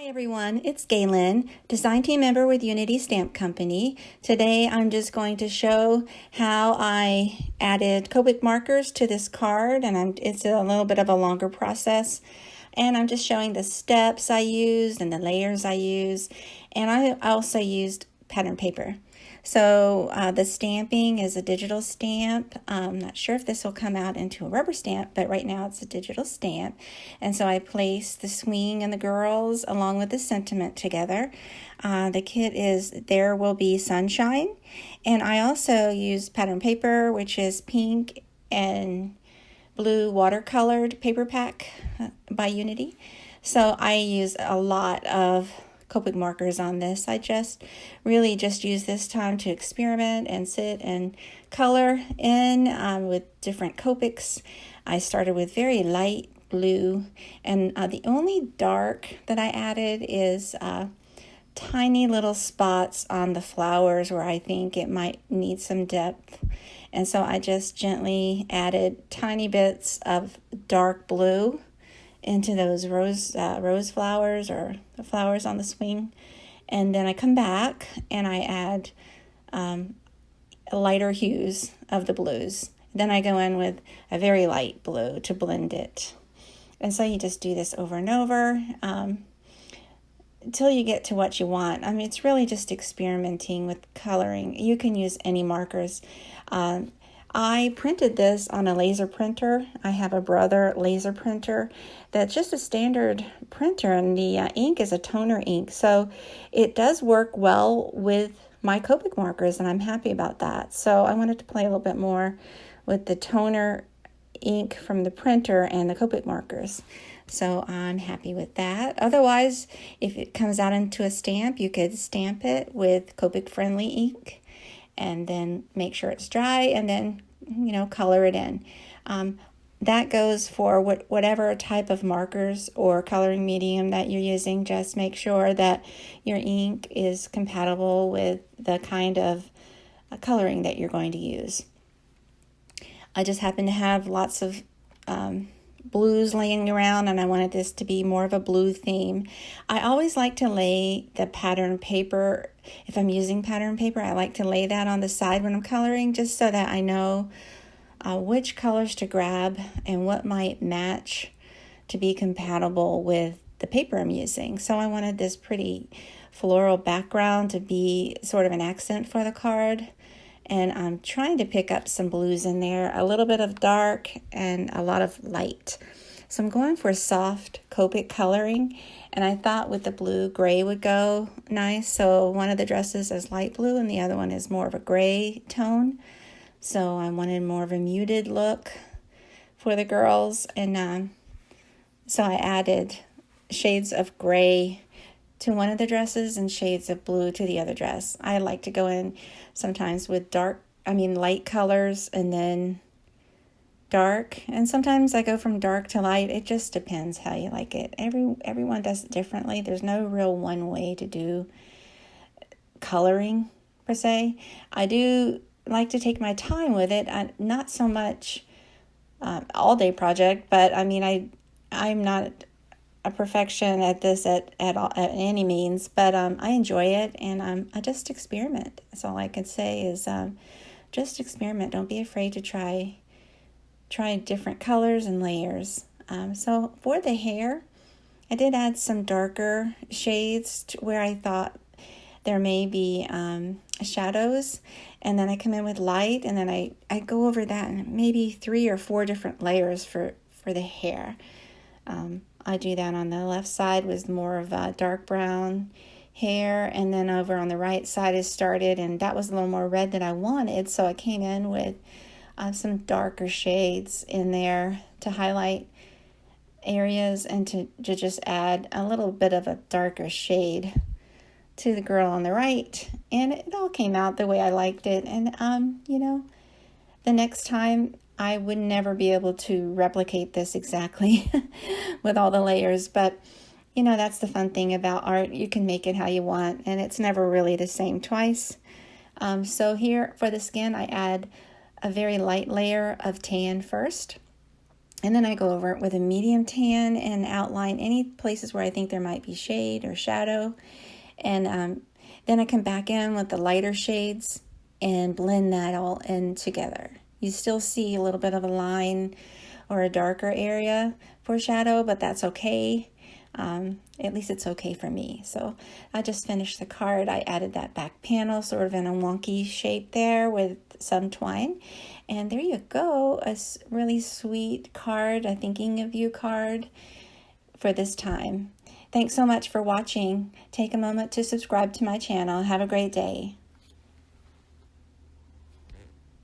Hi everyone, it's Galen, design team member with Unity Stamp Company. Today I'm just going to show how I added Copic markers to this card, and it's a little bit of a longer process. And I'm just showing the steps I used and the layers I used, and I also used pattern paper. So the stamping is a digital stamp. I'm not sure if this will come out into a rubber stamp, but right now it's a digital stamp. And so I placed the swing and the girls along with the sentiment together. The kit is There Will Be Sunshine. And I also used pattern paper, which is pink and blue watercolored paper pack by Unity. So I used a lot of Copic markers on this. I really just use this time to experiment and sit and color in with different Copics. I started with very light blue, and the only dark that I added is tiny little spots on the flowers where I think it might need some depth. And so I just gently added tiny bits of dark blue into those rose flowers or the flowers on the swing. And then I come back and I add lighter hues of the blues. Then I go in with a very light blue to blend it. And so you just do this over and over until you get to what you want. I mean, it's really just experimenting with coloring. You can use any markers. I printed this on a laser printer. I have a Brother laser printer that's just a standard printer, and the ink is a toner ink. So it does work well with my Copic markers, and I'm happy about that. So I wanted to play a little bit more with the toner ink from the printer and the Copic markers. So I'm happy with that. Otherwise, if it comes out into a stamp, you could stamp it with Copic friendly ink and then make sure it's dry, and then, color it in. That goes for whatever type of markers or coloring medium that you're using. Just make sure that your ink is compatible with the kind of coloring that you're going to use. I just happen to have lots of blues laying around, and I wanted this to be more of a blue theme. I always like to lay the pattern paper. If I'm using pattern paper, I like to lay that on the side when I'm coloring, just so that I know which colors to grab and what might match to be compatible with the paper I'm using. So I wanted this pretty floral background to be sort of an accent for the card. And I'm trying to pick up some blues in there, a little bit of dark and a lot of light. So I'm going for soft Copic coloring, and I thought with the blue, gray would go nice. So one of the dresses is light blue and the other one is more of a gray tone. So I wanted more of a muted look for the girls, and so I added shades of gray to one of the dresses and shades of blue to the other dress. I like to go in sometimes with light colors and then dark, and sometimes I go from dark to light. It just depends how you like it. Everyone does it differently. There's no real one way to do coloring per se. I do like to take my time with it. Not so much all day project, but I'm not a perfection at this at any means, but I enjoy it, and I just experiment. That's all I can say is just experiment. Don't be afraid to try different colors and layers. So for the hair, I did add some darker shades to where I thought there may be shadows, and then I come in with light, and then I go over that in maybe 3 or 4 different layers for the hair. I do that on the left side with more of a dark brown hair, and then over on the right side is started, and that was a little more red than I wanted, so I came in with some darker shades in there to highlight areas and to just add a little bit of a darker shade to the girl on the right, and it all came out the way I liked it. And the next time I would never be able to replicate this exactly with all the layers, but that's the fun thing about art. You can make it how you want, and it's never really the same twice. So here for the skin, I add a very light layer of tan first, And then I go over it with a medium tan and outline any places where I think there might be shade or shadow. And then I come back in with the lighter shades and blend that all in together. You still see a little bit of a line or a darker area for shadow, but that's okay. At least it's okay for me. So I just finished the card. I added that back panel sort of in a wonky shape there with some twine. And there you go, a really sweet card, a thinking of you card for this time. Thanks so much for watching. Take a moment to subscribe to my channel. Have a great day.